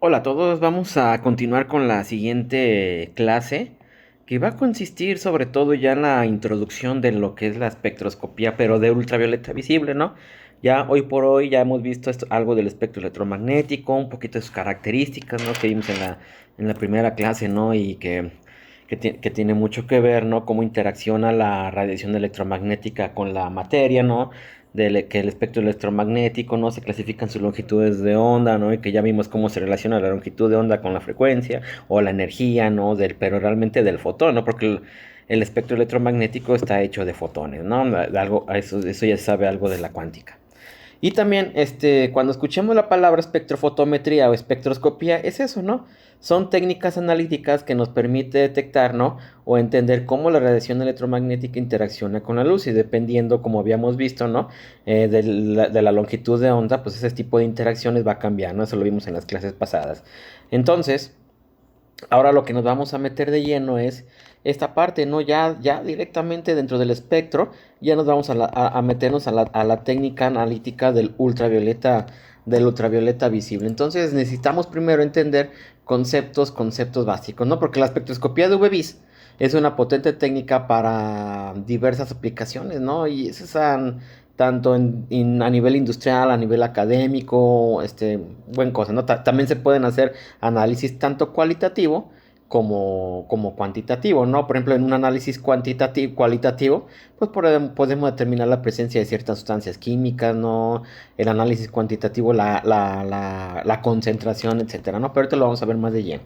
Hola a todos, vamos a continuar con la siguiente clase que va a consistir sobre todo ya en la introducción de lo que es la espectroscopía, pero de ultravioleta visible, ¿no? Ya hoy por hoy ya hemos visto algo del espectro electromagnético, un poquito de sus características, ¿no? Que vimos en la primera clase, ¿no? Y que tiene mucho que ver, ¿no? Cómo interacciona la radiación electromagnética con la materia, ¿no? Que el espectro electromagnético, ¿no? Se clasifican sus longitudes de onda, ¿no? Y que ya vimos cómo se relaciona la longitud de onda con la frecuencia o la energía, ¿no? Pero realmente del fotón, ¿no? Porque el espectro electromagnético está hecho de fotones, ¿no? Eso ya se sabe algo de la cuántica. Y también, cuando escuchemos la palabra espectrofotometría o espectroscopía, es eso, ¿no? Son técnicas analíticas que nos permite detectar, ¿no? O entender cómo la radiación electromagnética interacciona con la luz y dependiendo, como habíamos visto, ¿no? De la longitud de onda, pues ese tipo de interacciones va a cambiar, ¿no? Eso lo vimos en las clases pasadas. Entonces, ahora lo que nos vamos a meter de lleno es esta parte, ¿no? Ya directamente dentro del espectro, ya nos vamos a meternos a la técnica analítica del ultravioleta visible. Entonces necesitamos primero entender conceptos básicos, ¿no? Porque la espectroscopía de UV-Vis es una potente técnica para diversas aplicaciones, ¿no? Y eso es tanto a nivel industrial, a nivel académico, buen cosa, ¿no? También se pueden hacer análisis tanto cualitativo como cuantitativo, ¿no? Por ejemplo, en un análisis cualitativo, pues podemos determinar la presencia de ciertas sustancias químicas, ¿no? El análisis cuantitativo, la concentración, etcétera, ¿no? Pero ahorita lo vamos a ver más de lleno.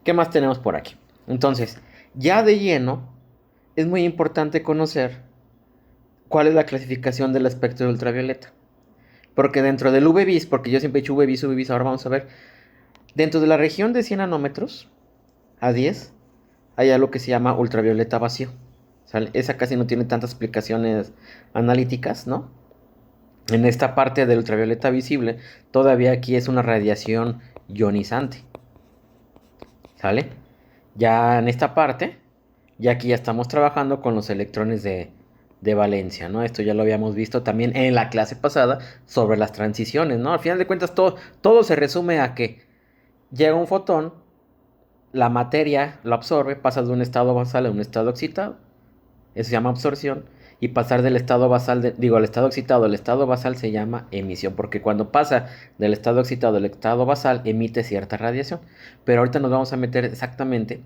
¿Qué más tenemos por aquí? Entonces, ya de lleno, es muy importante conocer cuál es la clasificación del espectro de ultravioleta. Porque dentro del UV-Vis, porque yo siempre he dicho UV-Vis, UV-Vis, ahora vamos a ver, dentro de la región de 100 nanómetros a 10 hay algo que se llama ultravioleta vacío. ¿Sale? Esa casi no tiene tantas explicaciones analíticas, ¿no? En esta parte del ultravioleta visible, todavía aquí es una radiación ionizante. ¿Sale? Ya en esta parte, ya aquí ya estamos trabajando con los electrones de valencia, ¿no? Esto ya lo habíamos visto también en la clase pasada sobre las transiciones, ¿no? Al final de cuentas, todo se resume a que llega un fotón, la materia lo absorbe, pasa de un estado basal a un estado excitado. Eso se llama absorción. Y pasar del estado basal, al estado excitado al estado basal se llama emisión. Porque cuando pasa del estado excitado al estado basal, emite cierta radiación. Pero ahorita nos vamos a meter exactamente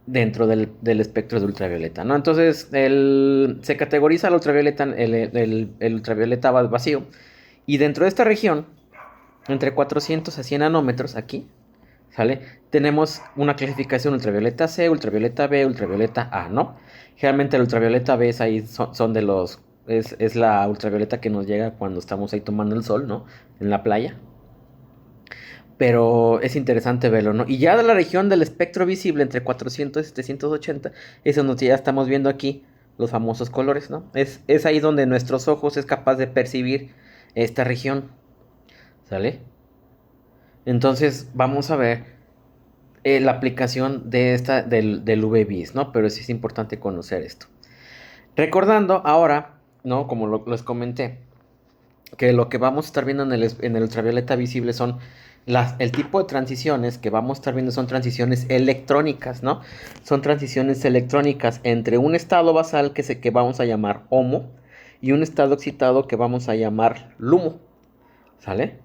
dentro del espectro de ultravioleta, ¿no? Entonces, se categoriza el ultravioleta vacío. Y dentro de esta región, entre 400 a 100 nanómetros, aquí, ¿sale? Tenemos una clasificación ultravioleta C, ultravioleta B, ultravioleta A, ¿no? Generalmente el ultravioleta B son de los... Es la ultravioleta que nos llega cuando estamos ahí tomando el sol, ¿no? En la playa. Pero es interesante verlo, ¿no? Y ya de la región del espectro visible entre 400 y 780, es donde ya estamos viendo aquí los famosos colores, ¿no? Es ahí donde nuestros ojos es capaz de percibir esta región, ¿sale? Entonces vamos a ver la aplicación del UV-Vis, ¿no? Pero sí es importante conocer esto. Recordando ahora, ¿no? Como les comenté, que lo que vamos a estar viendo en el ultravioleta visible son el tipo de transiciones que vamos a estar viendo son transiciones electrónicas, ¿no? Son transiciones electrónicas entre un estado basal que vamos a llamar HOMO y un estado excitado que vamos a llamar LUMO, ¿sale?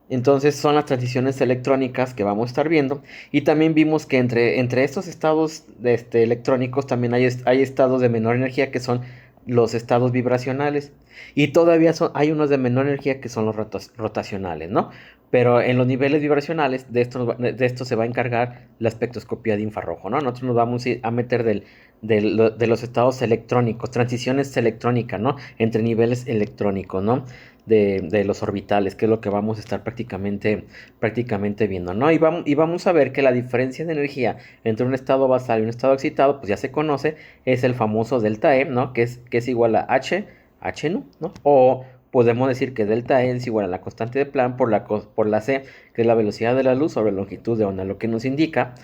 Entonces son las transiciones electrónicas que vamos a estar viendo. Y también vimos que entre estos estados electrónicos también hay estados de menor energía que son los estados vibracionales. Y todavía hay unos de menor energía que son los rotacionales, ¿no? Pero en los niveles vibracionales de esto se va a encargar la espectroscopía de infrarrojo, ¿no? Nosotros nos vamos a meter de los estados electrónicos, transiciones electrónicas, ¿no? Entre niveles electrónicos, ¿no? De los orbitales, que es lo que vamos a estar prácticamente viendo, ¿no? Y vamos a ver que la diferencia de energía entre un estado basal y un estado excitado, pues ya se conoce, es el famoso delta E, ¿no? Que es igual a H nu, ¿no? O podemos decir que delta E es igual a la constante de Planck por la C, que es la velocidad de la luz sobre la longitud de onda, lo que nos indica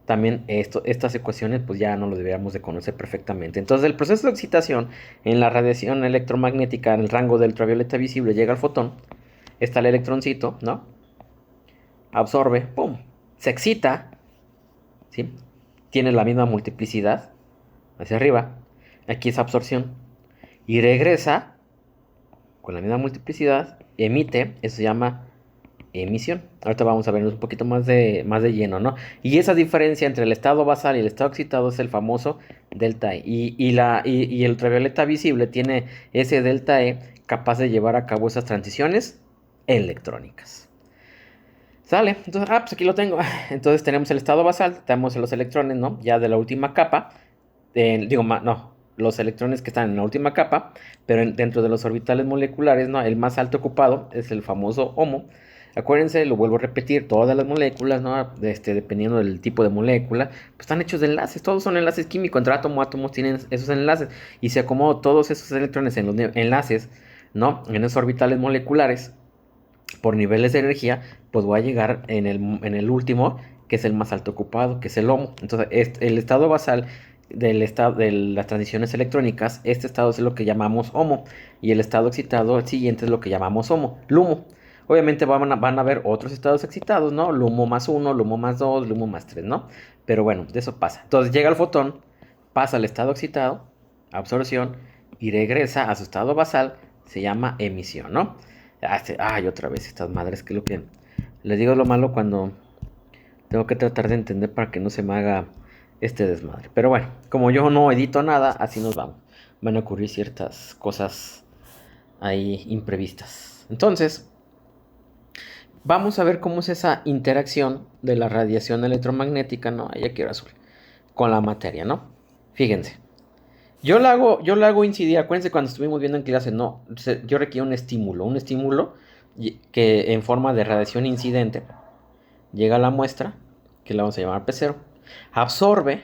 también estas ecuaciones pues ya no lo deberíamos de conocer perfectamente. Entonces el proceso de excitación en la radiación electromagnética en el rango del ultravioleta visible llega al fotón, está el electroncito, ¿no? absorbe, ¡pum! Se excita, ¿sí? Tiene la misma multiplicidad hacia arriba. Aquí es absorción. Y regresa con la misma multiplicidad, emite, eso se llama emisión. Ahorita vamos a vernos un poquito más de lleno, ¿no? Y esa diferencia entre el estado basal y el estado excitado es el famoso delta E. Y el ultravioleta visible tiene ese delta E capaz de llevar a cabo esas transiciones electrónicas. ¿Sale? Entonces, pues aquí lo tengo. Entonces tenemos el estado basal, tenemos los electrones, ¿no? Ya de la última capa. No, los electrones que están en la última capa, pero dentro de los orbitales moleculares, ¿no? El más alto ocupado es el famoso HOMO. Acuérdense, lo vuelvo a repetir, todas las moléculas, ¿no? Dependiendo del tipo de molécula, pues están hechos de enlaces, todos son enlaces químicos, entre átomos tienen esos enlaces, y se acomodan todos esos electrones en los enlaces, ¿no? En esos orbitales moleculares, por niveles de energía, pues voy a llegar en el último, que es el más alto ocupado, que es el HOMO. Entonces, el estado basal de las transiciones electrónicas, este estado es lo que llamamos HOMO, y el estado excitado, el siguiente, es lo que llamamos LUMO. Obviamente van a haber otros estados excitados, ¿no? LUMO más 1, LUMO más 2, LUMO más 3, ¿no? Pero bueno, de eso pasa. Entonces llega el fotón, pasa al estado excitado, absorción, y regresa a su estado basal, se llama emisión, ¿no? Ay, otra vez estas madres, que es lo que les digo, lo malo cuando tengo que tratar de entender para que no se me haga este desmadre. Pero bueno, como yo no edito nada, así nos vamos. Van a ocurrir ciertas cosas ahí imprevistas. Entonces, vamos a ver cómo es esa interacción de la radiación electromagnética, ¿no? Ahí aquí era azul, con la materia, ¿no? Fíjense. Yo la hago incidir, acuérdense cuando estuvimos viendo en clase, no, yo requiero un estímulo que en forma de radiación incidente llega a la muestra, que la vamos a llamar P0, absorbe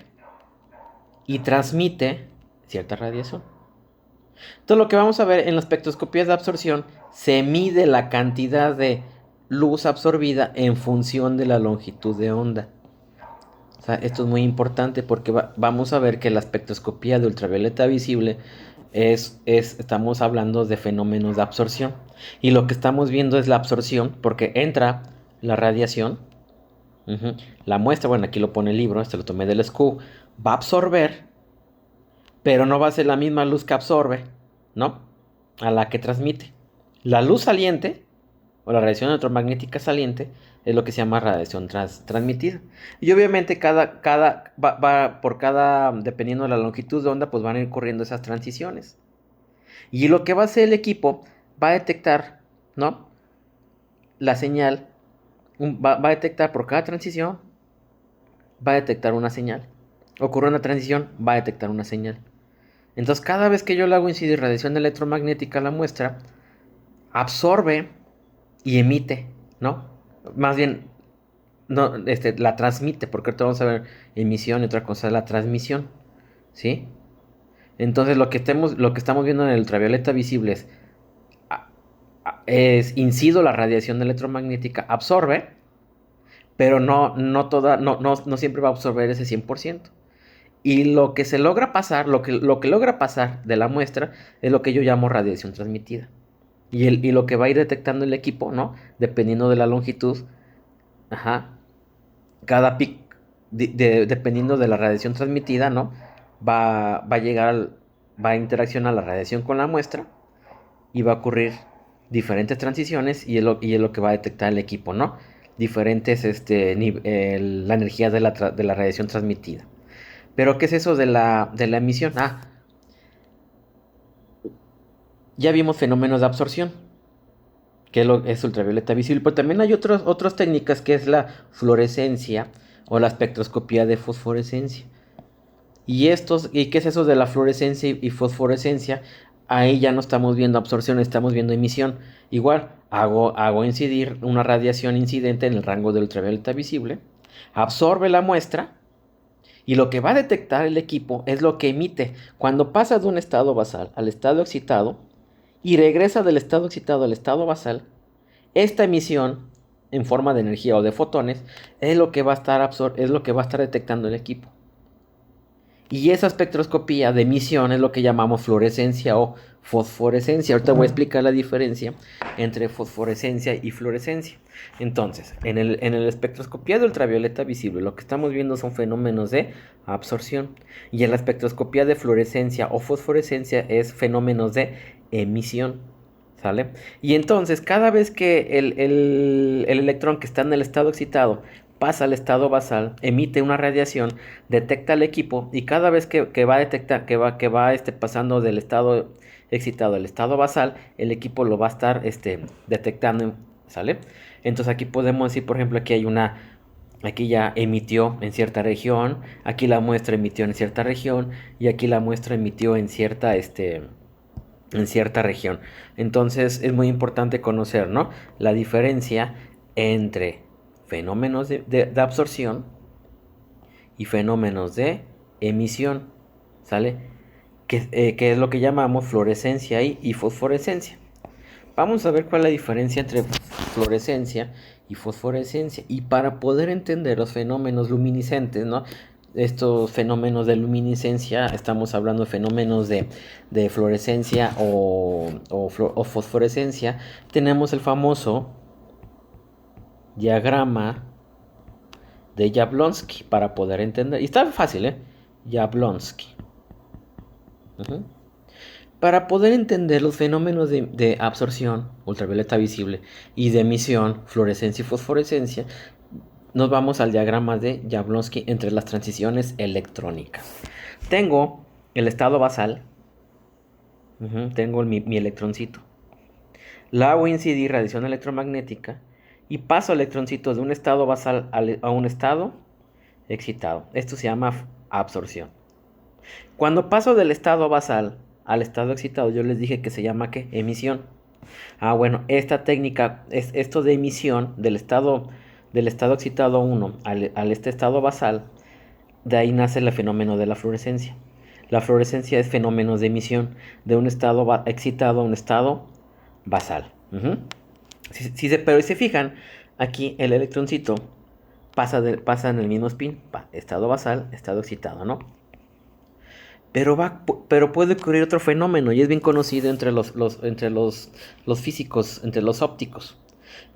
y transmite cierta radiación. Entonces lo que vamos a ver en las espectroscopías de absorción, se mide la cantidad de luz absorbida en función de la longitud de onda. O sea, esto es muy importante porque vamos a ver que la espectroscopía de ultravioleta visible estamos hablando de fenómenos de absorción. Y lo que estamos viendo es la absorción porque entra la radiación. La muestra, bueno, aquí lo pone el libro, este lo tomé del SCU, va a absorber, pero no va a ser la misma luz que absorbe, ¿no? A la que transmite. La luz saliente, o la radiación electromagnética saliente, es lo que se llama radiación transmitida. Y obviamente dependiendo de la longitud de onda, pues van a ir corriendo esas transiciones. Y lo que va a hacer el equipo, va a detectar, ¿no? La señal, va a detectar por cada transición, va a detectar una señal. Ocurre una transición, va a detectar una señal. Entonces, cada vez que yo le hago incidir radiación electromagnética a la muestra, absorbe y emite, ¿no? Más bien, no, la transmite, porque ahorita vamos a ver emisión y otra cosa es la transmisión, ¿sí? Entonces, lo que estamos viendo en el ultravioleta visible incido la radiación electromagnética, absorbe, pero no siempre va a absorber ese 100%. Y lo que se logra pasar, lo que logra pasar de la muestra es lo que yo llamo radiación transmitida. Y lo que va a ir detectando el equipo, ¿no? Dependiendo de la longitud, ajá, cada pic, dependiendo de la radiación transmitida, ¿no? Va a interaccionar la radiación con la muestra y va a ocurrir diferentes transiciones y es lo que va a detectar el equipo, ¿no? Diferentes, la energía de la radiación transmitida. Pero, ¿qué es eso de la emisión? Ya vimos fenómenos de absorción, que es ultravioleta visible, pero también hay otras técnicas que es la fluorescencia o la espectroscopía de fosforescencia. ¿Y qué es eso de la fluorescencia y fosforescencia? Ahí ya no estamos viendo absorción, estamos viendo emisión. Igual, hago incidir una radiación incidente en el rango de ultravioleta visible, absorbe la muestra, y lo que va a detectar el equipo es lo que emite cuando pasa de un estado basal al estado excitado y regresa del estado excitado al estado basal. Esta emisión en forma de energía o de fotones es lo que va a estar detectando el equipo. Y esa espectroscopía de emisión es lo que llamamos fluorescencia o fosforescencia. Ahorita voy a explicar la diferencia entre fosforescencia y fluorescencia. Entonces, en el espectroscopía de ultravioleta visible, lo que estamos viendo son fenómenos de absorción. Y en la espectroscopía de fluorescencia o fosforescencia es fenómenos de emisión. ¿Sale? Y entonces, cada vez que el electrón que está en el estado excitado pasa al estado basal, emite una radiación, detecta el equipo y cada vez que va a detectar, que va pasando del estado excitado al estado basal, el equipo lo va a estar detectando, ¿sale? Entonces aquí podemos decir, por ejemplo, aquí ya emitió en cierta región, aquí la muestra emitió en cierta región y aquí la muestra emitió en cierta región. Entonces es muy importante conocer, ¿no?, la diferencia entre fenómenos de absorción y fenómenos de emisión, ¿sale? Que es lo que llamamos fluorescencia y fosforescencia. Vamos a ver cuál es la diferencia entre fluorescencia y fosforescencia. Y para poder entender los fenómenos luminiscentes, ¿no?, estos fenómenos de luminiscencia, estamos hablando de fenómenos de fluorescencia o fosforescencia, tenemos el famoso diagrama de Jablonski para poder entender. Y está fácil, ¿eh? Jablonski. Uh-huh. Para poder entender los fenómenos de absorción, ultravioleta visible, y de emisión, fluorescencia y fosforescencia, nos vamos al diagrama de Jablonski entre las transiciones electrónicas. Tengo el estado basal, tengo mi electroncito. La hago incidir radiación electromagnética y paso el electroncito de un estado basal a un estado excitado. Esto se llama absorción. Cuando paso del estado basal al estado excitado, yo les dije que se llama ¿qué? Emisión. Bueno, esta técnica es esto de emisión del estado excitado 1 al estado basal. De ahí nace el fenómeno de la fluorescencia. La fluorescencia es fenómenos de emisión de un estado excitado a un estado basal. Pero si se fijan, aquí el electroncito pasa en el mismo spin, estado basal, estado excitado, ¿no? Pero puede ocurrir otro fenómeno y es bien conocido entre los físicos, entre los ópticos.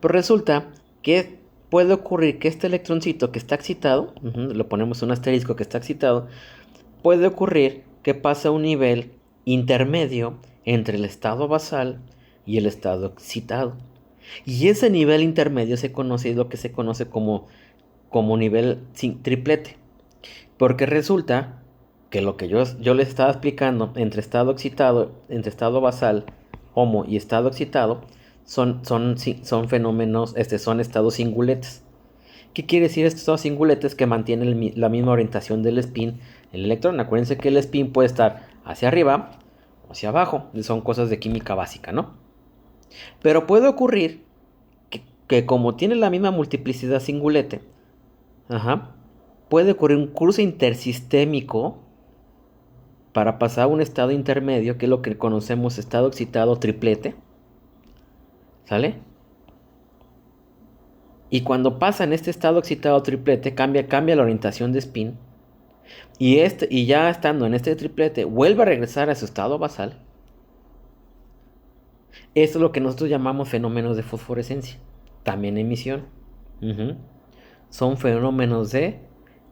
Pero resulta que puede ocurrir que este electroncito que está excitado, lo ponemos un asterisco que está excitado, puede ocurrir que pasa a un nivel intermedio entre el estado basal y el estado excitado. Y ese nivel intermedio es lo que se conoce como nivel triplete. Porque resulta que lo que yo les estaba explicando entre estado excitado, entre estado basal, homo y estado excitado, son fenómenos, son estados singuletes. ¿Qué quiere decir estos estados singuletes? Que mantienen la misma orientación del spin, el electrón. Acuérdense que el spin puede estar hacia arriba o hacia abajo. Son cosas de química básica, ¿no? Pero puede ocurrir que como tiene la misma multiplicidad singulete, puede ocurrir un cruce intersistémico para pasar a un estado intermedio, que es lo que conocemos estado excitado triplete. ¿Sale? Y cuando pasa en este estado excitado triplete, cambia la orientación de spin. Y ya estando en este triplete, vuelve a regresar a su estado basal. Esto es lo que nosotros llamamos fenómenos de fosforescencia. También emisión. Son fenómenos de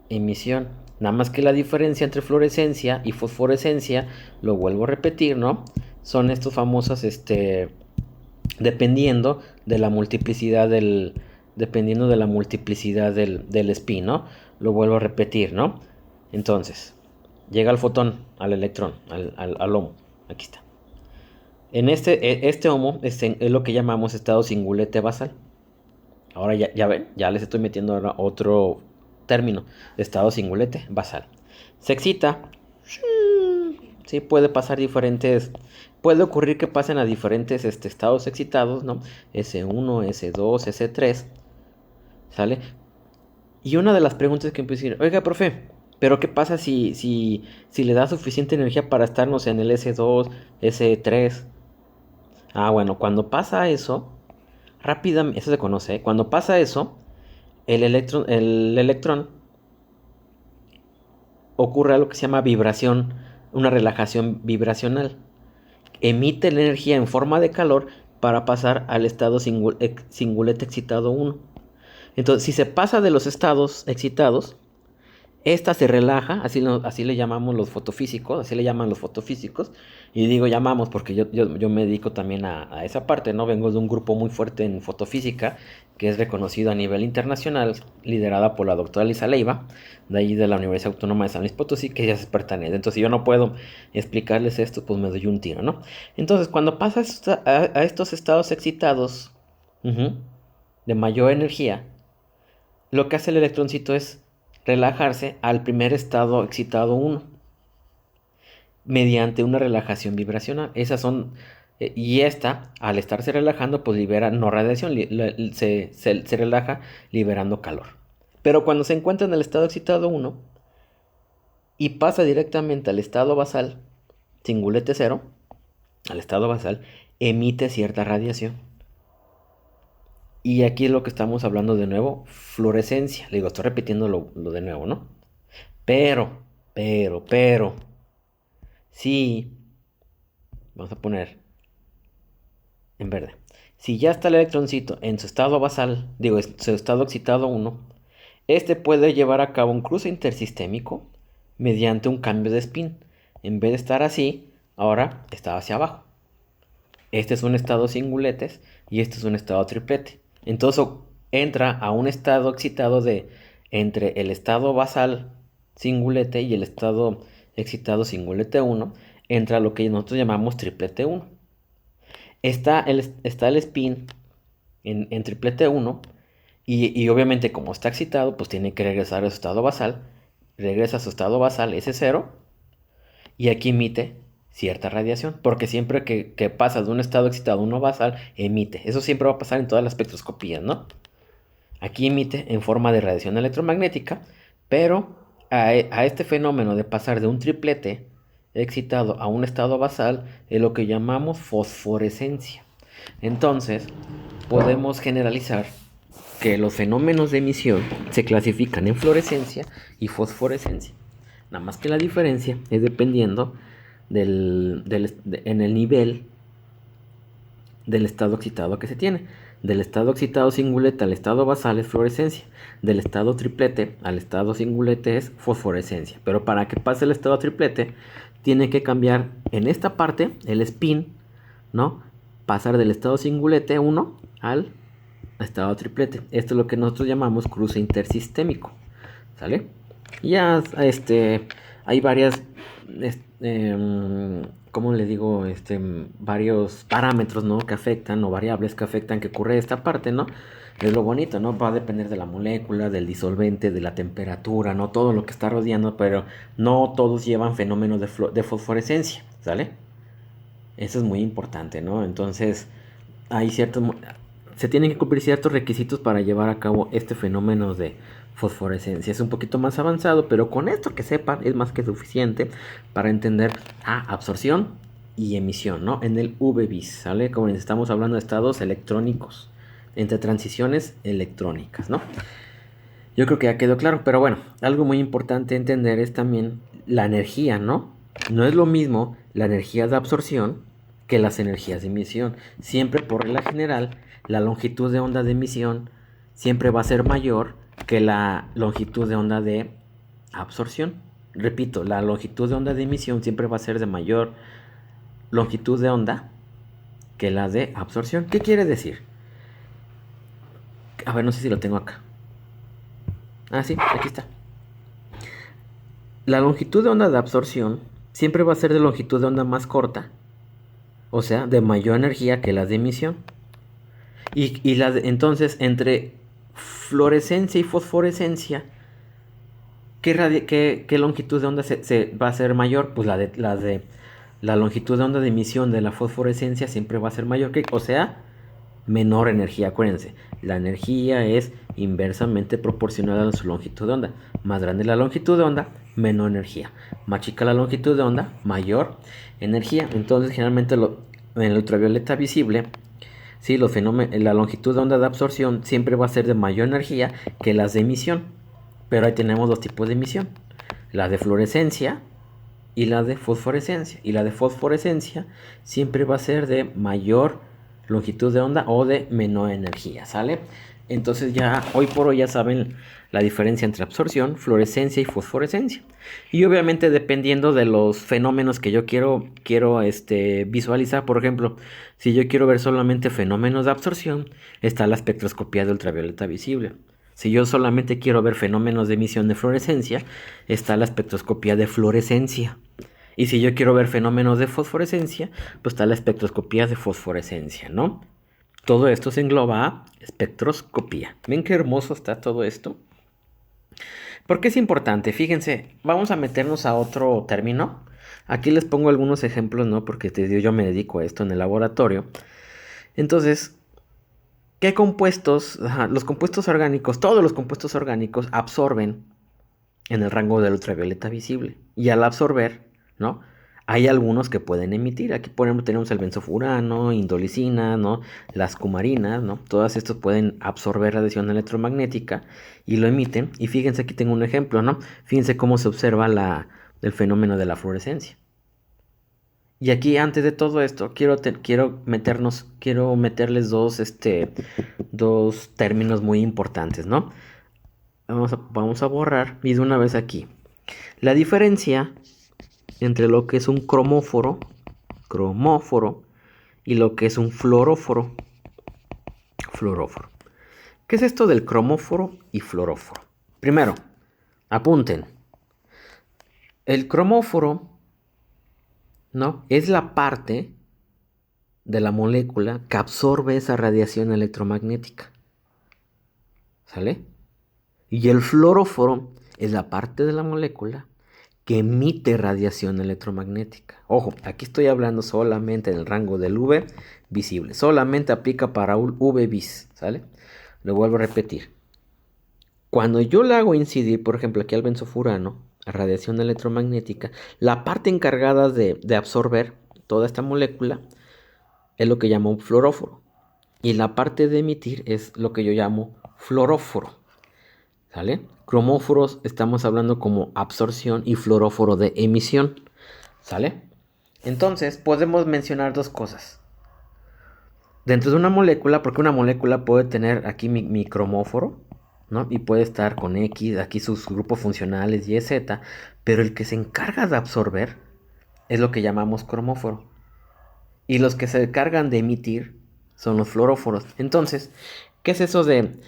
emisión. Nada más que la diferencia entre fluorescencia y fosforescencia, lo vuelvo a repetir, ¿no? Son estos famosos, dependiendo de la multiplicidad del spin, ¿no? Lo vuelvo a repetir, ¿no? Entonces, llega el fotón al electrón, al HOMO. Aquí está. En este HOMO es lo que llamamos estado singulete basal. Ahora ya ven, ya les estoy metiendo ahora otro término, estado singulete basal. Se excita. Sí, puede ocurrir que pasen a diferentes estados excitados, ¿no? S1, S2, S3. ¿Sale? Y una de las preguntas que empiezo a decir, oiga, profe, pero ¿qué pasa si le da suficiente energía para estarnos en el S2, S3? Bueno, cuando pasa eso, rápidamente, eso se conoce, ¿eh? Cuando pasa eso, el electrón ocurre algo que se llama vibración, una relajación vibracional. Emite la energía en forma de calor para pasar al estado singulete excitado 1. Entonces, si se pasa de los estados excitados, esta se relaja, así le llamamos los fotofísicos, así le llaman los fotofísicos, y digo llamamos porque yo me dedico también a esa parte, ¿no? Vengo de un grupo muy fuerte en fotofísica, que es reconocido a nivel internacional, liderada por la doctora Lisa Leiva, de ahí de la Universidad Autónoma de San Luis Potosí, que ella es experta en eso. Entonces, si yo no puedo explicarles esto, pues me doy un tiro, ¿no? Entonces, cuando pasas a estos estados excitados, de mayor energía, lo que hace el electroncito es relajarse al primer estado excitado 1 mediante una relajación vibracional. Esas son, y esta, al estarse relajando, pues libera no radiación, se relaja liberando calor. Pero cuando se encuentra en el estado excitado 1 y pasa directamente al estado basal, singulete 0, al estado basal, emite cierta radiación. Y aquí es lo que estamos hablando de nuevo, fluorescencia. Le digo, estoy repitiendo lo de nuevo, ¿no? Pero, si, vamos a poner en verde. Si ya está el electroncito en su estado basal, digo, en su estado excitado 1, este puede llevar a cabo un cruce intersistémico mediante un cambio de spin. En vez de estar así, ahora está hacia abajo. Este es un estado singuletes y este es un estado triplete. Entonces entra a un estado excitado entre el estado basal singulete y el estado excitado singulete 1, entra lo que nosotros llamamos triplete 1. Está el spin en triplete 1 y obviamente como está excitado, pues tiene que regresar a su estado basal. Regresa a su estado basal, ese 0, y aquí emite cierta radiación, porque siempre que pasa de un estado excitado a uno basal, emite. Eso siempre va a pasar en todas las espectroscopías, ¿no? Aquí emite en forma de radiación electromagnética, pero a este fenómeno de pasar de un triplete excitado a un estado basal es lo que llamamos fosforescencia. Entonces, podemos generalizar que los fenómenos de emisión se clasifican en fluorescencia y fosforescencia. Nada más que la diferencia es dependiendo en el nivel del estado excitado que se tiene. Del estado excitado singulete al estado basal es fluorescencia. Del estado triplete al estado singulete es fosforescencia. Pero para que pase el estado triplete, tiene que cambiar en esta parte el spin, ¿no? Pasar del estado singulete 1 al estado triplete. Esto es lo que nosotros llamamos cruce intersistémico. ¿Sale? Ya hay varias, ¿cómo le digo? Varios parámetros, ¿no? Que afectan, o variables que afectan que ocurre esta parte, ¿no? Es lo bonito, ¿no? Va a depender de la molécula, del disolvente, de la temperatura, ¿no? Todo lo que está rodeando, pero no todos llevan fenómenos de fosforescencia, ¿sale? Eso es muy importante, ¿no? Entonces, se tienen que cumplir ciertos requisitos para llevar a cabo este fenómeno de fosforescencia. Es un poquito más avanzado, pero con esto que sepan es más que suficiente para entender absorción y emisión, ¿no? En el V-bis, ¿sale? Como estamos hablando de estados electrónicos, entre transiciones electrónicas, ¿no? Yo creo que ya quedó claro, pero bueno, algo muy importante entender es también la energía, ¿no? No es lo mismo la energía de absorción que las energías de emisión. Siempre por regla general, la longitud de onda de emisión siempre va a ser mayor que la longitud de onda de absorción. Repito, la longitud de onda de emisión siempre va a ser de mayor longitud de onda que la de absorción. ¿Qué quiere decir? A ver, no sé si lo tengo acá. Ah, sí, aquí está. La longitud de onda de absorción siempre va a ser de longitud de onda más corta, o sea, de mayor energía que la de emisión. Entonces, entre fluorescencia y fosforescencia, ¿qué longitud de onda se va a ser mayor? Pues la longitud de onda de emisión de la fosforescencia siempre va a ser mayor o sea, menor energía. Acuérdense, la energía es inversamente proporcional a su longitud de onda. Más grande la longitud de onda, menor energía. Más chica la longitud de onda, mayor energía. Entonces, generalmente en el ultravioleta visible, sí, la longitud de onda de absorción siempre va a ser de mayor energía que las de emisión. Pero ahí tenemos dos tipos de emisión. la de fluorescencia y la de fosforescencia. Y la de fosforescencia siempre va a ser de mayor longitud de onda o de menor energía, ¿sale? Entonces ya hoy por hoy ya saben la diferencia entre absorción, fluorescencia y fosforescencia. Y obviamente dependiendo de los fenómenos que yo quiero visualizar, por ejemplo, si yo quiero ver solamente fenómenos de absorción, está la espectroscopía de ultravioleta visible. Si yo solamente quiero ver fenómenos de emisión de fluorescencia, está la espectroscopía de fluorescencia. Y si yo quiero ver fenómenos de fosforescencia, pues está la espectroscopía de fosforescencia, ¿no? Todo esto se engloba a espectroscopía. ¿Ven qué hermoso está todo esto? ¿Por qué es importante? Fíjense, vamos a meternos a otro término. Aquí les pongo algunos ejemplos, ¿no? Porque te digo, yo me dedico a esto en el laboratorio. Entonces, ¿qué compuestos? Los compuestos orgánicos, todos los compuestos orgánicos absorben en el rango del ultravioleta visible. Y al absorber, ¿no? Hay algunos que pueden emitir. Aquí, por ejemplo, tenemos el benzofurano, indolicina, ¿no? Las cumarinas, ¿no? Todas estos pueden absorber radiación electromagnética y lo emiten. Y fíjense, aquí tengo un ejemplo, ¿no? Fíjense cómo se observa el fenómeno de la fluorescencia. Y aquí, antes de todo esto, quiero meterles dos términos muy importantes, ¿no? Vamos a borrar y de una vez aquí. La diferencia entre lo que es un cromóforo y lo que es un fluoróforo. ¿Qué es esto del cromóforo y fluoróforo? Primero, apunten. El cromóforo, ¿no? Es la parte de la molécula que absorbe esa radiación electromagnética. ¿Sale? Y el fluoróforo es la parte de la molécula que emite radiación electromagnética. Ojo, aquí estoy hablando solamente en el rango del UV visible. Solamente aplica para un UV vis, ¿sale? Lo vuelvo a repetir. Cuando yo le hago incidir, por ejemplo, aquí al benzofurano, a radiación electromagnética, la parte encargada de absorber toda esta molécula es lo que llamo un fluoróforo. Y la parte de emitir es lo que yo llamo fluoróforo. ¿Sale? Cromóforos estamos hablando como absorción y fluoróforo de emisión. ¿Sale? Entonces podemos mencionar dos cosas. Dentro de una molécula, porque una molécula puede tener aquí mi cromóforo, ¿no? Y puede estar con X, aquí sus grupos funcionales Y, Z, pero el que se encarga de absorber es lo que llamamos cromóforo. Y los que se encargan de emitir son los fluoróforos. Entonces, ¿qué es eso de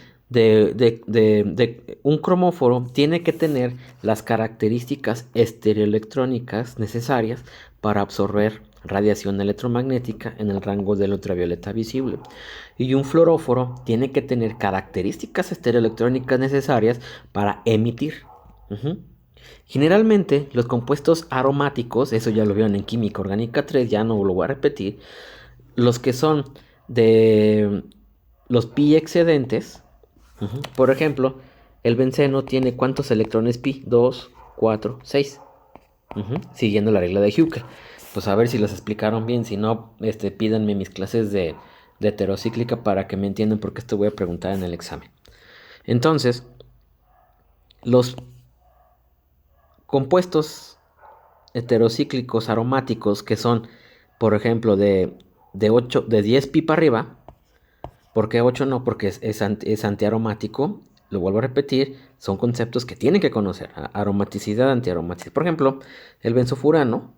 un cromóforo? Tiene que tener las características estereoelectrónicas necesarias para absorber radiación electromagnética en el rango del ultravioleta visible. Y un fluoróforo tiene que tener características estereoelectrónicas necesarias para emitir. Generalmente los compuestos aromáticos, eso ya lo vieron en química orgánica 3, ya no lo voy a repetir, los que son de los pi excedentes, por ejemplo, el benceno tiene ¿cuántos electrones pi? 2, 4, 6, siguiendo la regla de Hooker. Pues a ver si las explicaron bien, si no, pídanme mis clases de heterocíclica para que me entiendan, porque esto voy a preguntar en el examen. Entonces, los compuestos heterocíclicos aromáticos que son, por ejemplo, de 10 pi para arriba. ¿Por qué 8 no? Porque es antiaromático. Lo vuelvo a repetir, son conceptos que tienen que conocer. Aromaticidad, antiaromaticidad. Por ejemplo, el benzofurano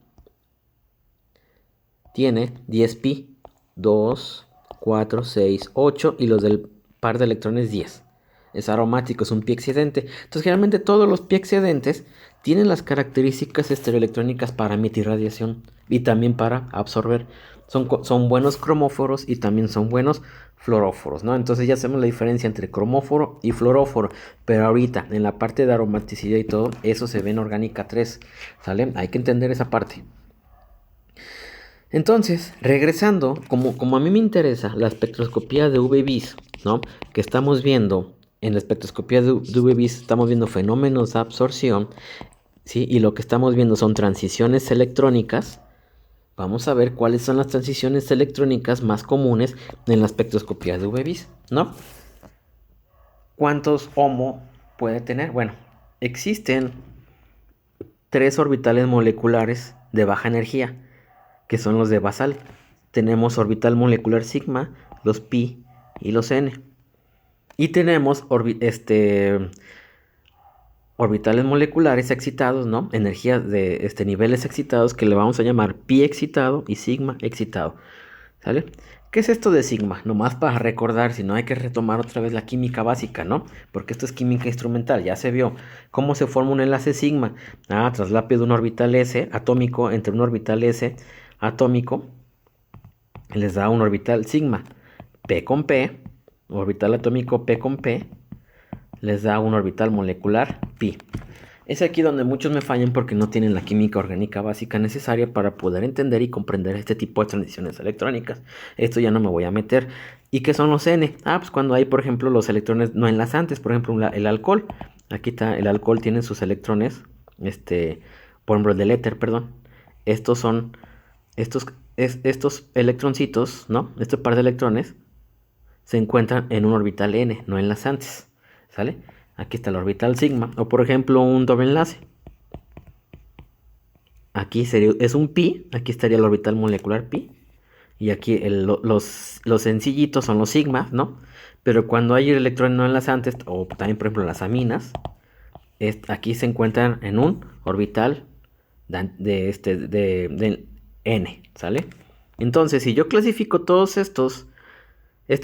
tiene 10 pi, 2, 4, 6, 8 y los del par de electrones 10. Es aromático, es un pi excedente. Entonces, generalmente todos los pi excedentes tienen las características estereoelectrónicas para emitir radiación y también para absorber. Son buenos cromóforos y también son buenos fluoróforos, ¿no? Entonces ya sabemos la diferencia entre cromóforo y fluoróforo. Pero ahorita, en la parte de aromaticidad y todo, eso se ve en orgánica 3, ¿sale? Hay que entender esa parte. Entonces, regresando, como a mí me interesa la espectroscopía de UV-Vis, ¿no? Que estamos viendo en la espectroscopía de UV-Vis, estamos viendo fenómenos de absorción, ¿sí? Y lo que estamos viendo son transiciones electrónicas. Vamos a ver cuáles son las transiciones electrónicas más comunes en la espectroscopía de UV-Vis, ¿no? ¿Cuántos HOMO puede tener? Bueno, existen tres orbitales moleculares de baja energía, que son los de basal. Tenemos orbital molecular sigma, los pi y los n. Y tenemos orbitales moleculares excitados, ¿no? Energías de niveles excitados que le vamos a llamar pi excitado y sigma excitado. ¿Sale? ¿Qué es esto de sigma? Nomás para recordar, si no hay que retomar otra vez la química básica, ¿no? Porque esto es química instrumental, ya se vio. ¿Cómo se forma un enlace sigma? Traslapio de un orbital s atómico entre un orbital s atómico les da un orbital sigma. P con P, orbital atómico P con P, les da un orbital molecular pi. Es aquí donde muchos me fallan porque no tienen la química orgánica básica necesaria para poder entender y comprender este tipo de transiciones electrónicas. Esto ya no me voy a meter. ¿Y qué son los N? Pues cuando hay, por ejemplo, los electrones no enlazantes, por ejemplo, el alcohol. Aquí está, el alcohol tiene sus electrones, por ejemplo, el del éter, perdón. Estos son, estos electroncitos, ¿no? Este par de electrones se encuentran en un orbital N, no enlazantes, ¿sale? Aquí está el orbital sigma, o por ejemplo un doble enlace. Aquí es un pi, aquí estaría el orbital molecular pi. Y aquí los sencillitos son los sigmas, ¿no? Pero cuando hay electrones no enlazantes, o también por ejemplo las aminas, aquí se encuentran en un orbital de n, ¿sale? Entonces, si yo clasifico todos estos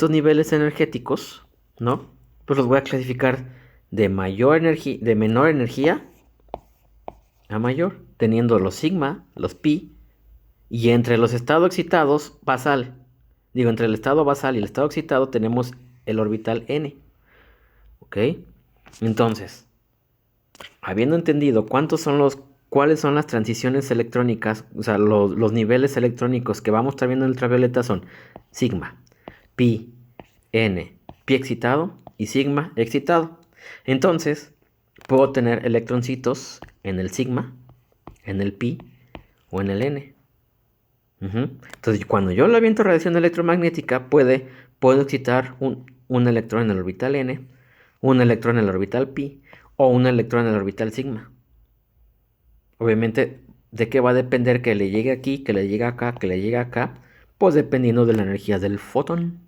niveles energéticos, ¿no? Pues los voy a clasificar de menor energía a mayor, teniendo los sigma, los pi, y entre los estados excitados basal, entre el estado basal y el estado excitado tenemos el orbital n, ¿ok? Entonces, habiendo entendido cuáles son las transiciones electrónicas, o sea, los niveles electrónicos que vamos a estar viendo en el ultravioleta son sigma, pi, n, pi excitado y sigma excitado. Entonces, puedo tener electroncitos en el sigma, en el pi o en el n. Entonces, cuando yo le aviento radiación electromagnética, puedo excitar un electrón en el orbital n, un electrón en el orbital pi o un electrón en el orbital sigma. Obviamente, ¿de qué va a depender que le llegue aquí, que le llegue acá, que le llegue acá? Pues dependiendo de la energía del fotón.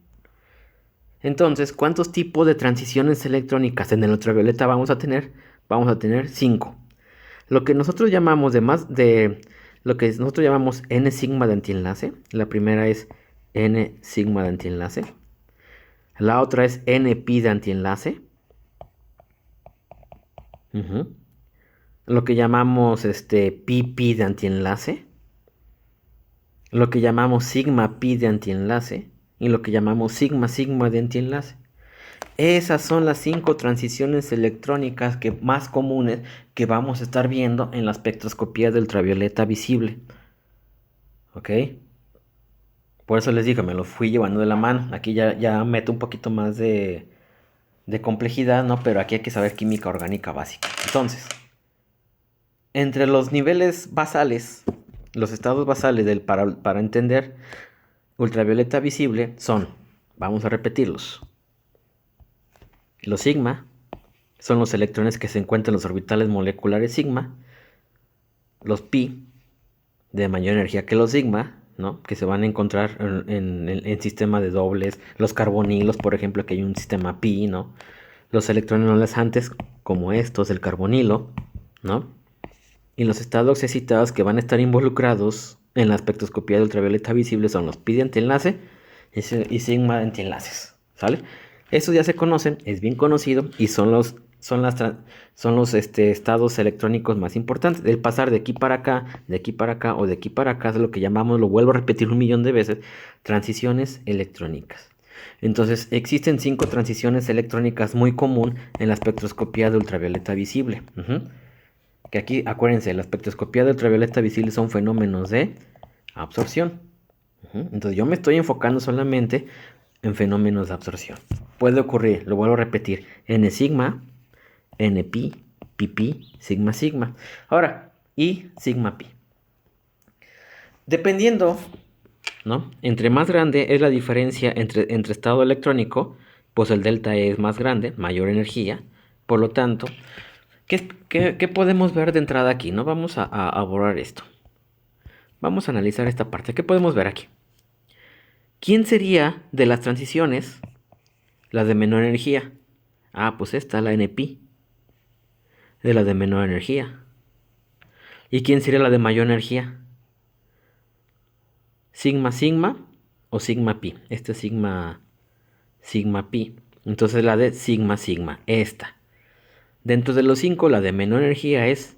Entonces, ¿cuántos tipos de transiciones electrónicas en el ultravioleta vamos a tener? Vamos a tener 5. Lo que nosotros llamamos N sigma de antienlace. La primera es N sigma de antienlace. La otra es N pi de antienlace. Lo que llamamos pi pi de antienlace. Lo que llamamos sigma pi de antienlace. Y lo que llamamos sigma sigma de antienlace. Esas son las 5 transiciones electrónicas más comunes que vamos a estar viendo en la espectroscopía de ultravioleta visible. ¿Ok? Por eso les digo, me lo fui llevando de la mano. Aquí ya meto un poquito más de complejidad, ¿no? Pero aquí hay que saber química orgánica básica. Entonces, entre los niveles basales, los estados basales para entender ultravioleta visible son, vamos a repetirlos. Los sigma son los electrones que se encuentran en los orbitales moleculares sigma. Los pi, de mayor energía que los sigma, ¿no? Que se van a encontrar en el sistema de dobles. Los carbonilos, por ejemplo, que hay un sistema pi, ¿no? Los electrones no enlazantes, como estos, el carbonilo, ¿no? Y los estados excitados que van a estar involucrados en la espectroscopía de ultravioleta visible son los pi de antienlace y sigma de antienlaces, ¿sale? Estos ya se conocen, es bien conocido y son los estados electrónicos más importantes. El pasar de aquí para acá, de aquí para acá o de aquí para acá es lo que llamamos, lo vuelvo a repetir 1.000.000 de veces, transiciones electrónicas. Entonces existen 5 transiciones electrónicas muy común en la espectroscopía de ultravioleta visible. Que aquí, acuérdense, la espectroscopía de ultravioleta visible son fenómenos de absorción. Entonces yo me estoy enfocando solamente en fenómenos de absorción. Puede ocurrir, lo vuelvo a repetir, N sigma, N pi, pi pi, sigma sigma. Ahora, y sigma pi. Dependiendo, ¿no? Entre más grande es la diferencia entre estado electrónico, pues el delta E es más grande, mayor energía. Por lo tanto, ¿Qué podemos ver de entrada aquí? ¿No? Vamos a borrar esto. Vamos a analizar esta parte. ¿Qué podemos ver aquí? ¿Quién sería de las transiciones la de menor energía? Ah, pues esta, la NP, de la de menor energía. ¿Y quién sería la de mayor energía? Sigma sigma o sigma pi. Este es sigma pi. Entonces la de sigma sigma, esta. Dentro de los 5, la de menor energía es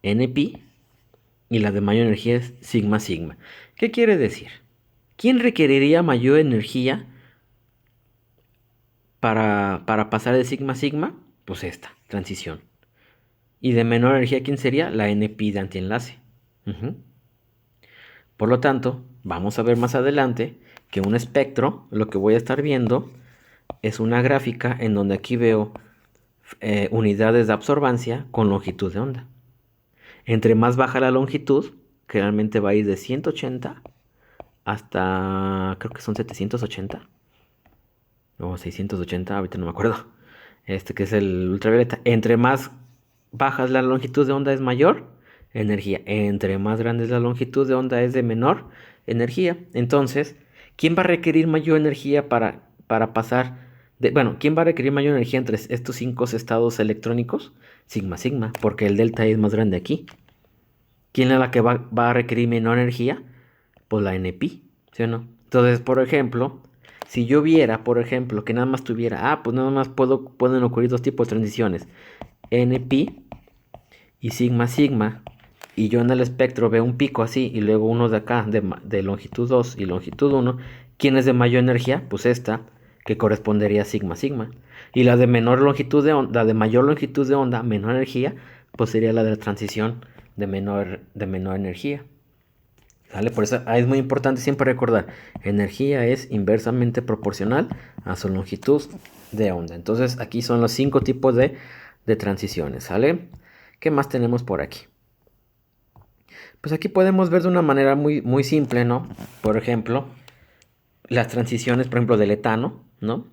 NP y la de mayor energía es sigma sigma. ¿Qué quiere decir? ¿Quién requeriría mayor energía para pasar de sigma sigma? Pues esta, transición. Y de menor energía, ¿quién sería? La NP de antienlace. Por lo tanto, vamos a ver más adelante que un espectro, lo que voy a estar viendo, es una gráfica en donde aquí veo unidades de absorbancia con longitud de onda. Entre más baja la longitud, generalmente va a ir de 180 hasta, creo que son 780 o 680, ahorita no me acuerdo. Este que es el ultravioleta. Entre más baja es la longitud de onda es mayor energía. Entre más grande es la longitud de onda es de menor energía. Entonces, ¿quién va a requerir mayor energía para pasar de... Bueno, ¿quién va a requerir mayor energía entre estos 5 estados electrónicos? Sigma, sigma, porque el delta es más grande aquí. ¿Quién es la que va a requerir menor energía? Pues la NP, ¿sí o no? Entonces, por ejemplo, si yo viera, por ejemplo, que nada más tuviera, pues nada más pueden ocurrir dos tipos de transiciones, NP y sigma sigma, y yo en el espectro veo un pico así, y luego uno de acá, de longitud 2 y longitud 1, ¿quién es de mayor energía? Pues esta, que correspondería a sigma sigma. Y la de menor longitud de onda, la de mayor longitud de onda, menor energía, pues sería la de la transición de menor energía. ¿Sale? Por eso es muy importante siempre recordar, energía es inversamente proporcional a su longitud de onda. Entonces aquí son los 5 tipos de transiciones, ¿sale? ¿Qué más tenemos por aquí? Pues aquí podemos ver de una manera muy, muy simple, ¿no? Por ejemplo, las transiciones, por ejemplo, del etano, ¿no?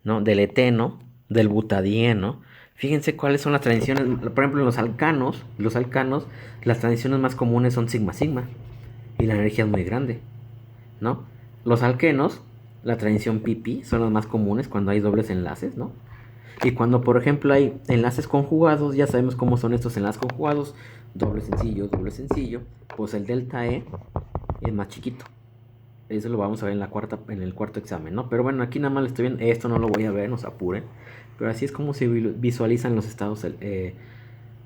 Del eteno, del butadieno. Fíjense cuáles son las transiciones, por ejemplo, en los alcanos, las transiciones más comunes son sigma-sigma. Y la energía es muy grande, ¿no? Los alquenos, la transición pi-pi, son los más comunes cuando hay dobles enlaces, ¿no? Y cuando, por ejemplo, hay enlaces conjugados, ya sabemos cómo son estos enlaces conjugados, doble sencillo, pues el delta E es más chiquito. Eso lo vamos a ver en el cuarto examen, ¿no? Pero bueno, aquí nada más le estoy viendo, esto no lo voy a ver, no se apuren. Pero así es como se visualizan los estados,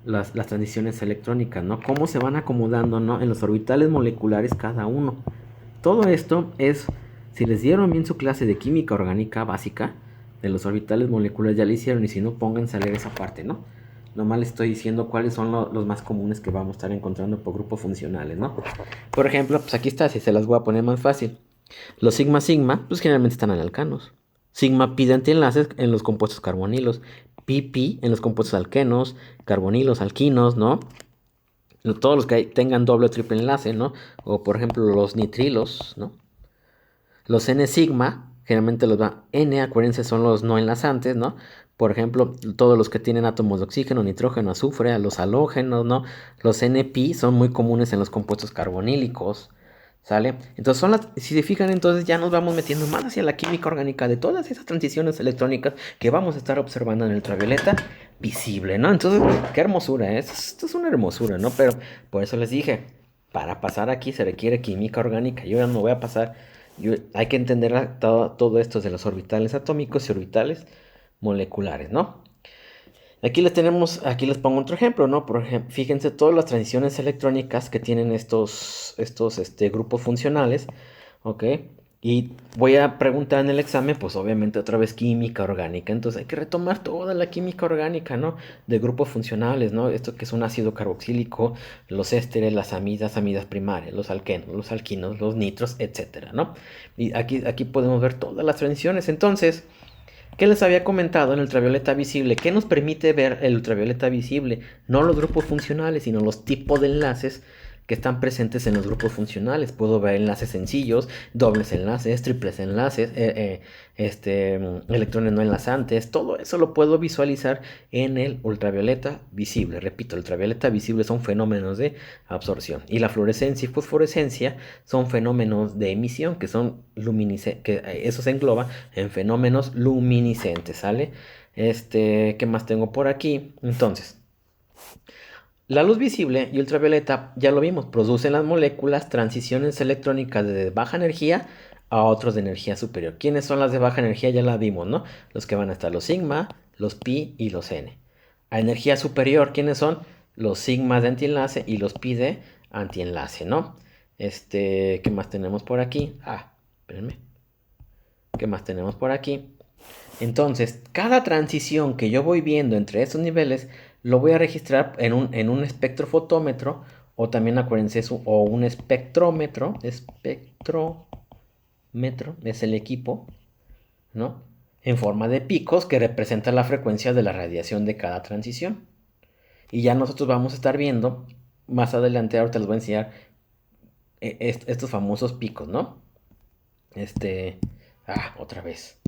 las transiciones electrónicas, ¿no? Cómo se van acomodando, ¿no? En los orbitales moleculares cada uno. Todo esto es, si les dieron bien su clase de química orgánica básica, de los orbitales moleculares ya lo hicieron, y si no, pónganse a leer esa parte, ¿no? Nomás les estoy diciendo cuáles son los más comunes que vamos a estar encontrando por grupos funcionales, ¿no? Por ejemplo, pues aquí está, si se las voy a poner más fácil. Los sigma-sigma, pues generalmente están en alcanos. Sigma-pi de antienlaces en los compuestos carbonilos. Pi-pi en los compuestos alquenos, carbonilos, alquinos, ¿no? Todos los que tengan doble o triple enlace, ¿no? O por ejemplo los nitrilos, ¿no? Los N-sigma, generalmente los da N, acuérdense, son los no enlazantes, ¿no? Por ejemplo, todos los que tienen átomos de oxígeno, nitrógeno, azufre, los halógenos, ¿no? Los N-pi son muy comunes en los compuestos carbonílicos, ¿sale? Entonces, si se fijan, entonces ya nos vamos metiendo más hacia la química orgánica de todas esas transiciones electrónicas que vamos a estar observando en el ultravioleta visible, ¿no? Entonces, qué hermosura, ¿eh? Esto es una hermosura, ¿no? Pero por eso les dije, para pasar aquí se requiere química orgánica. Yo ya no voy a pasar, hay que entender todo esto de los orbitales atómicos y orbitales moleculares, ¿no? Aquí les pongo otro ejemplo, ¿no? Por ejemplo, fíjense todas las transiciones electrónicas que tienen estos grupos funcionales, ¿ok? Y voy a preguntar en el examen, pues obviamente otra vez química orgánica. Entonces hay que retomar toda la química orgánica, ¿no? De grupos funcionales, ¿no? Esto que es un ácido carboxílico, los ésteres, las amidas primarias, los alquenos, los alquinos, los nitros, etcétera, ¿no? Y aquí podemos ver todas las transiciones. Entonces, ¿qué les había comentado en el ultravioleta visible? ¿Qué nos permite ver el ultravioleta visible? No los grupos funcionales, sino los tipos de enlaces que están presentes en los grupos funcionales. Puedo ver enlaces sencillos, dobles enlaces, triples enlaces, electrones no enlazantes. Todo eso lo puedo visualizar en el ultravioleta visible. Repito, el ultravioleta visible son fenómenos de absorción y la fluorescencia y fosforescencia son fenómenos de emisión, que son que eso se engloba en fenómenos luminiscentes, ¿sale? ¿Qué más tengo por aquí? Entonces, la luz visible y ultravioleta, ya lo vimos, producen las moléculas transiciones electrónicas de baja energía a otros de energía superior. ¿Quiénes son las de baja energía? Ya las vimos, ¿no? Los que van a estar los sigma, los pi y los n. A energía superior, ¿quiénes son? Los sigma de antienlace y los pi de antienlace, ¿no? ¿Qué más tenemos por aquí? Espérenme. ¿Qué más tenemos por aquí? Entonces, cada transición que yo voy viendo entre estos niveles lo voy a registrar en un espectrofotómetro o también acuérdense, o un espectrómetro. Espectrómetro es el equipo, ¿no? En forma de picos que representa la frecuencia de la radiación de cada transición. Y ya nosotros vamos a estar viendo más adelante, ahorita les voy a enseñar estos famosos picos, ¿no? Otra vez.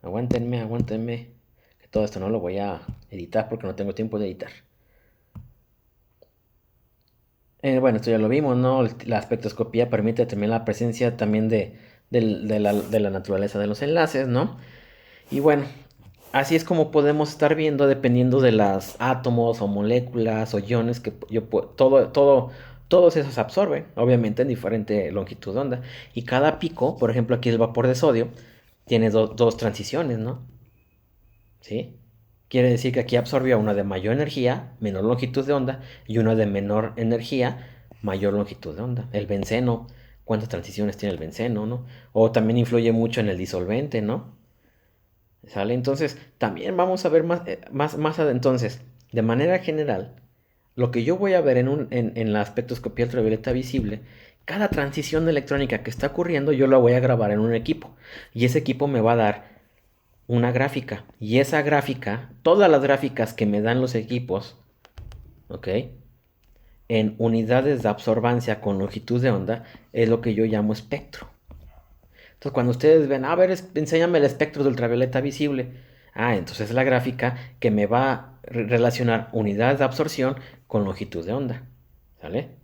Aguántenme. Que todo esto no lo voy a editar porque no tengo tiempo de editar. Bueno, esto ya lo vimos, ¿no? La espectroscopía permite también la presencia también de la naturaleza de los enlaces, ¿no? Y bueno, así es como podemos estar viendo dependiendo de los átomos o moléculas o iones que todos esos se absorben, obviamente en diferente longitud de onda. Y cada pico, por ejemplo aquí el vapor de sodio, tiene dos transiciones, ¿no? ¿Sí? Quiere decir que aquí absorbió una de mayor energía, menor longitud de onda, y una de menor energía, mayor longitud de onda. El benceno, ¿cuántas transiciones tiene el benceno, no? O también influye mucho en el disolvente, ¿no? ¿Sale? Entonces, también vamos a ver entonces, de manera general, lo que yo voy a ver en la espectroscopía ultravioleta visible, cada transición electrónica que está ocurriendo, yo la voy a grabar en un equipo. Y ese equipo me va a dar una gráfica. Y esa gráfica, todas las gráficas que me dan los equipos, ¿ok? En unidades de absorbancia con longitud de onda, es lo que yo llamo espectro. Entonces, cuando ustedes ven, a ver, enséñame el espectro de ultravioleta visible. Entonces es la gráfica que me va a relacionar unidades de absorción con longitud de onda. ¿Sale?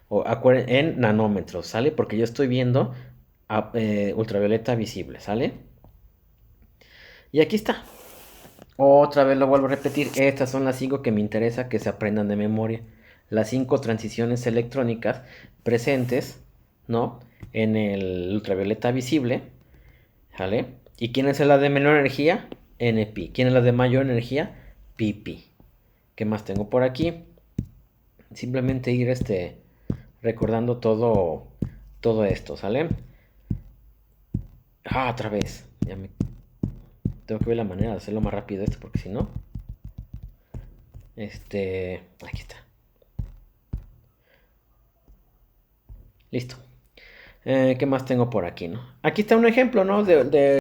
O en nanómetros, ¿sale? Porque yo estoy viendo ultravioleta visible, ¿sale? Y aquí está. Otra vez lo vuelvo a repetir. Estas son las 5 que me interesa que se aprendan de memoria. Las 5 transiciones electrónicas presentes, ¿no? En el ultravioleta visible. ¿Vale? ¿Y quién es la de menor energía? NP. ¿Quién es la de mayor energía? PP. ¿Qué más tengo por aquí? Simplemente ir recordando todo esto, ¿sale? Otra vez. Tengo que ver la manera de hacerlo más rápido esto porque si no. Aquí está. Listo. ¿Qué más tengo por aquí, no? Aquí está un ejemplo, ¿no? De